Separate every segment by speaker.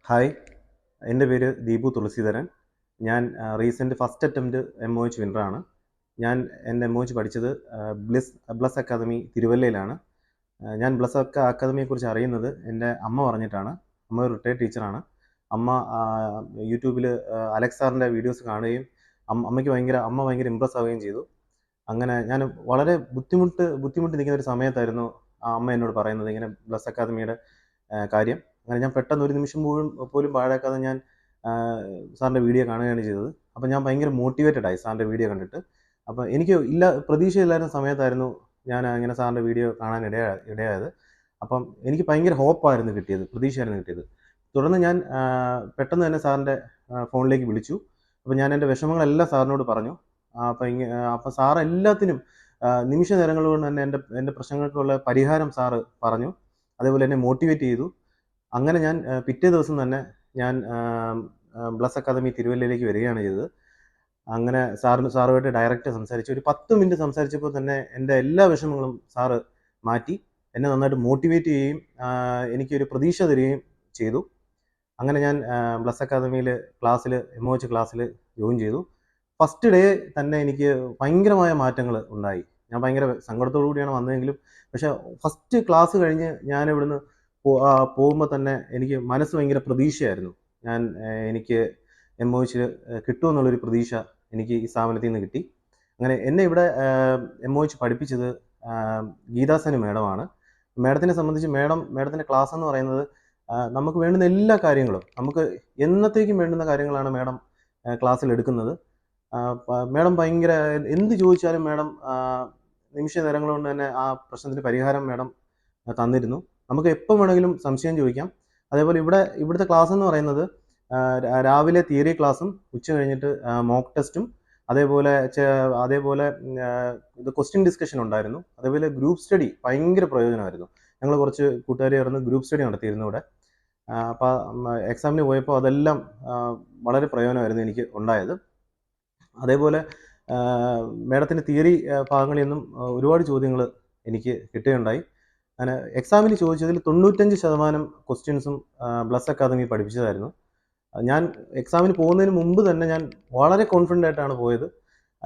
Speaker 1: Hi, എൻ്റെ പേര് ദീപു തുളസീധരൻ. ഞാൻ റീസെൻ്റ് ഫസ്റ്റ് അറ്റംപ്റ്റ് MOH വിന്നറാണ്. ഞാൻ എൻ്റെ MOH പഠിച്ചത് ബ്ലസ് അക്കാദമി തിരുവല്ലയിലാണ്. ഞാൻ ബ്ലസ് അക്കാദമിയെക്കുറിച്ച് അറിയുന്നത് എൻ്റെ അമ്മ പറഞ്ഞിട്ടാണ്. അമ്മ ഒരു റിട്ടയർഡ് ടീച്ചറാണ്. അമ്മ യൂട്യൂബിൽ അലക്സ് സാറിൻ്റെ വീഡിയോസ് കാണുകയും അമ്മ ഭയങ്കര ഇമ്പ്രസ് ആവുകയും ചെയ്തു. അങ്ങനെ ഞാൻ വളരെ ബുദ്ധിമുട്ടി നിൽക്കുന്ന ഒരു സമയത്തായിരുന്നു അമ്മ എന്നോട് പറയുന്നത് ഇങ്ങനെ ബ്ലസ് അക്കാദമിയുടെ കാര്യം. അങ്ങനെ ഞാൻ പെട്ടെന്ന് ഒരു നിമിഷം പോലും പാഴാക്കാതെ ഞാൻ സാറിൻ്റെ വീഡിയോ കാണുകയാണ് ചെയ്തത്. അപ്പോൾ ഞാൻ ഭയങ്കര മോട്ടിവേറ്റഡ് ആയി സാറിൻ്റെ വീഡിയോ കണ്ടിട്ട്. അപ്പോൾ എനിക്ക് പ്രതീക്ഷയില്ലായിരുന്ന സമയത്തായിരുന്നു ഞാൻ ഇങ്ങനെ സാറിൻ്റെ വീഡിയോ കാണാൻ ഇടയായത്. അപ്പം എനിക്ക് ഭയങ്കര ഹോപ്പായിരുന്നു കിട്ടിയത്, പ്രതീക്ഷയായിരുന്നു കിട്ടിയത്. തുടർന്ന് ഞാൻ പെട്ടെന്ന് തന്നെ സാറിൻ്റെ ഫോണിലേക്ക് വിളിച്ചു. അപ്പോൾ ഞാൻ എൻ്റെ വിഷമങ്ങളെല്ലാം സാറിനോട് പറഞ്ഞു. അപ്പോൾ സാർ എല്ലാത്തിനും നിമിഷ നേരങ്ങൾ കൊണ്ട് തന്നെ എൻ്റെ പ്രശ്നങ്ങൾക്കുള്ള പരിഹാരം സാറ് പറഞ്ഞു. അതേപോലെ എന്നെ മോട്ടിവേറ്റ് ചെയ്തു. അങ്ങനെ ഞാൻ പിറ്റേ ദിവസം തന്നെ ഞാൻ ബ്ലസ് അക്കാദമി തിരുവല്ലയിലേക്ക് വരികയാണ് ചെയ്തത്. അങ്ങനെ സാറുമായിട്ട് ഡയറക്റ്റ് സംസാരിച്ചു. ഒരു 10 മിനിറ്റ് സംസാരിച്ചപ്പോൾ തന്നെ എൻ്റെ എല്ലാ വിഷമങ്ങളും സാറ് മാറ്റി എന്നെ നന്നായിട്ട് മോട്ടിവേറ്റ് ചെയ്യുകയും എനിക്കൊരു പ്രതീക്ഷ തരികയും ചെയ്തു. അങ്ങനെ ഞാൻ ബ്ലസ് അക്കാദമിയിൽ MOH ക്ലാസ്സിൽ ജോയിൻ ചെയ്തു. ഫസ്റ്റ് ഡേ തന്നെ എനിക്ക് ഭയങ്കരമായ മാറ്റങ്ങൾ ഉണ്ടായി. ഞാൻ ഭയങ്കര സങ്കടത്തോടു കൂടിയാണ് വന്നതെങ്കിലും പക്ഷേ ഫസ്റ്റ് ക്ലാസ് കഴിഞ്ഞ് ഞാൻ ഇവിടുന്ന് പോകുമ്പോൾ തന്നെ എനിക്ക് മനസ്സ് ഭയങ്കര പ്രതീക്ഷയായിരുന്നു. എനിക്ക് MOH കിട്ടുമെന്നുള്ളൊരു പ്രതീക്ഷ എനിക്ക് ഈ സ്ഥാപനത്തിൽ നിന്ന് കിട്ടി. അങ്ങനെ എന്നെ ഇവിടെ MOH പഠിപ്പിച്ചത് ഗീതാസനി മേഡമാണ്. മേഡത്തിനെ സംബന്ധിച്ച് മേഡത്തിൻ്റെ ക്ലാസ് എന്ന് പറയുന്നത് നമുക്ക് വേണ്ടുന്ന എല്ലാ കാര്യങ്ങളും, നമുക്ക് എന്നത്തേക്കും വേണ്ടുന്ന കാര്യങ്ങളാണ് മേഡം ക്ലാസ്സിൽ എടുക്കുന്നത്. മേഡം ഭയങ്കര എന്ത് ചോദിച്ചാലും മേഡം നിമിഷ നേരങ്ങൾ കൊണ്ട് തന്നെ ആ പ്രശ്നത്തിന് പരിഹാരം മേഡം തന്നിരുന്നു. നമുക്ക് എപ്പോൾ വേണമെങ്കിലും സംശയം ചോദിക്കാം. അതേപോലെ ഇവിടുത്തെ ക്ലാസ് എന്ന് പറയുന്നത് രാവിലെ തിയറി ക്ലാസ്സും ഉച്ച കഴിഞ്ഞിട്ട് മോക്ക് ടെസ്റ്റും അതേപോലെ ഇത് ക്വസ്റ്റ്യൻ ഡിസ്കഷൻ ഉണ്ടായിരുന്നു. അതേപോലെ ഗ്രൂപ്പ് സ്റ്റഡി ഭയങ്കര പ്രയോജനമായിരുന്നു. ഞങ്ങൾ കുറച്ച് കൂട്ടുകാർ ചേർന്ന് ഗ്രൂപ്പ് സ്റ്റഡി നടത്തിയിരുന്നു ഇവിടെ. അപ്പോൾ എക്സാമിന് പോയപ്പോൾ അതെല്ലാം വളരെ പ്രയോജനമായിരുന്നു എനിക്ക് ഉണ്ടായത്. അതേപോലെ മേഡത്തിൻ്റെ തിയറി ഭാഗങ്ങളിൽ നിന്നും ഒരുപാട് ചോദ്യങ്ങൾ എനിക്ക് കിട്ടുകയുണ്ടായി. അങ്ങനെ എക്സാമിന് ചോദിച്ചതിൽ 95% ക്വസ്റ്റ്യൻസും ബ്ലസ് അക്കാദമി പഠിപ്പിച്ചതായിരുന്നു. ഞാൻ എക്സാമിന് പോകുന്നതിന് മുമ്പ് തന്നെ ഞാൻ വളരെ കോൺഫിഡൻ്റ് ആയിട്ടാണ് പോയത്.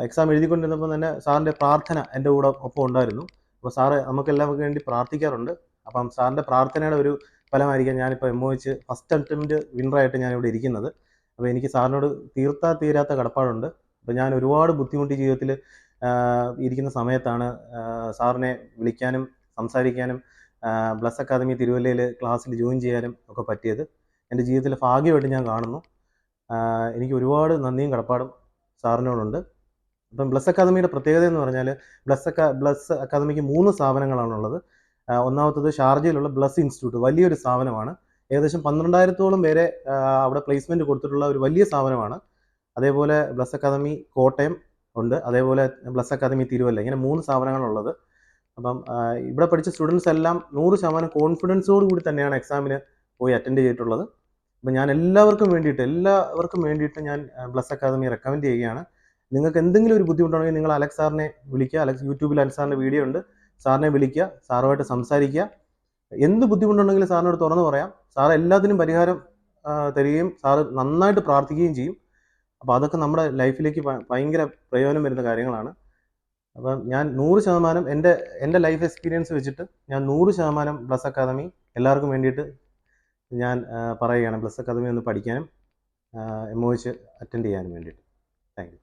Speaker 1: എക്സാം എഴുതിക്കൊണ്ടിരുന്നപ്പോൾ തന്നെ സാറിൻ്റെ പ്രാർത്ഥന എൻ്റെ കൂടെ ഒപ്പം ഉണ്ടായിരുന്നു. അപ്പോൾ സാറ് നമുക്കെല്ലാവർക്കും വേണ്ടി പ്രാർത്ഥിക്കാറുണ്ട്. അപ്പം സാറിൻ്റെ പ്രാർത്ഥനയുടെ ഒരു ഫലമായിരിക്കാം ഞാനിപ്പോൾ MOH ഫസ്റ്റ് അറ്റംപ്റ്റ് വിന്നറായിട്ട് ഞാനിവിടെ ഇരിക്കുന്നത്. അപ്പോൾ എനിക്ക് സാറിനോട് തീരാത്ത കടപ്പാടുണ്ട്. അപ്പോൾ ഞാൻ ഒരുപാട് ബുദ്ധിമുട്ടി ജീവിതത്തിൽ ഇരിക്കുന്ന സമയത്താണ് സാറിനെ വിളിക്കാനും സംസാരിക്കാനും ബ്ലസ് അക്കാദമി തിരുവല്ലയിൽ ക്ലാസ്സിൽ ജോയിൻ ചെയ്യാനും ഒക്കെ പറ്റിയത് എൻ്റെ ജീവിതത്തിലെ ഭാഗ്യമായിട്ട് ഞാൻ കാണുന്നു. എനിക്ക് ഒരുപാട് നന്ദിയും കടപ്പാടും സാറിനോടുണ്ട്. അപ്പം ബ്ലസ് അക്കാദമിയുടെ പ്രത്യേകത എന്ന് പറഞ്ഞാൽ ബ്ലസ് അക്കാദമിക്ക് 3 സ്ഥാപനങ്ങളാണുള്ളത്. ഒന്നാമത്തത് ഷാർജയിലുള്ള ബ്ലസ് ഇൻസ്റ്റിറ്റ്യൂട്ട്, വലിയൊരു സ്ഥാപനമാണ്. ഏകദേശം 12,000-ഓളം പേരെ അവിടെ പ്ലേസ്മെൻറ്റ് കൊടുത്തിട്ടുള്ള ഒരു വലിയ സ്ഥാപനമാണ്. അതേപോലെ ബ്ലസ് അക്കാദമി കോട്ടയം ഉണ്ട്, അതേപോലെ ബ്ലസ് അക്കാദമി തിരുവല്ല, ഇങ്ങനെ 3 സ്ഥാപനങ്ങളുള്ളത്. അപ്പം ഇവിടെ പഠിച്ച സ്റ്റുഡൻസ് എല്ലാം 100% കോൺഫിഡൻസോട് കൂടി തന്നെയാണ് എക്സാമിന് പോയി അറ്റൻഡ് ചെയ്തിട്ടുള്ളത്. അപ്പം ഞാൻ എല്ലാവർക്കും വേണ്ടിയിട്ട് ഞാൻ ബ്ലസ് അക്കാദമി റെക്കമെൻഡ് ചെയ്യുകയാണ്. നിങ്ങൾക്ക് എന്തെങ്കിലും ഒരു ബുദ്ധിമുട്ടുണ്ടെങ്കിൽ നിങ്ങൾ അലക്സ് സാറിനെ വിളിക്കുക. യൂട്യൂബിൽ അലക്സ് സാറിൻ്റെ വീഡിയോ ഉണ്ട്, സാറിനെ വിളിക്കുക, സാറുമായിട്ട് സംസാരിക്കുക. എന്ത് ബുദ്ധിമുട്ടുണ്ടെങ്കിലും സാറിനോട് തുറന്നു പറയാം. സാർ എല്ലാത്തിനും പരിഹാരം തരികയും സാറ് നന്നായിട്ട് പ്രാർത്ഥിക്കുകയും ചെയ്യും. അപ്പോൾ അതൊക്കെ നമ്മുടെ ലൈഫിലേക്ക് ഭയങ്കര പ്രയോജനം വരുന്ന കാര്യങ്ങളാണ്. അപ്പം ഞാൻ 100% എൻ്റെ ലൈഫ് എക്സ്പീരിയൻസ് വെച്ചിട്ട് ഞാൻ 100% ബ്ലസ് അക്കാദമി എല്ലാവർക്കും വേണ്ടിയിട്ട് ഞാൻ പറയുകയാണ്. ബ്ലസ് അക്കാദമി ഒന്ന് പഠിക്കാനും MOH അറ്റൻഡ് ചെയ്യാനും വേണ്ടിയിട്ട്. Thank you.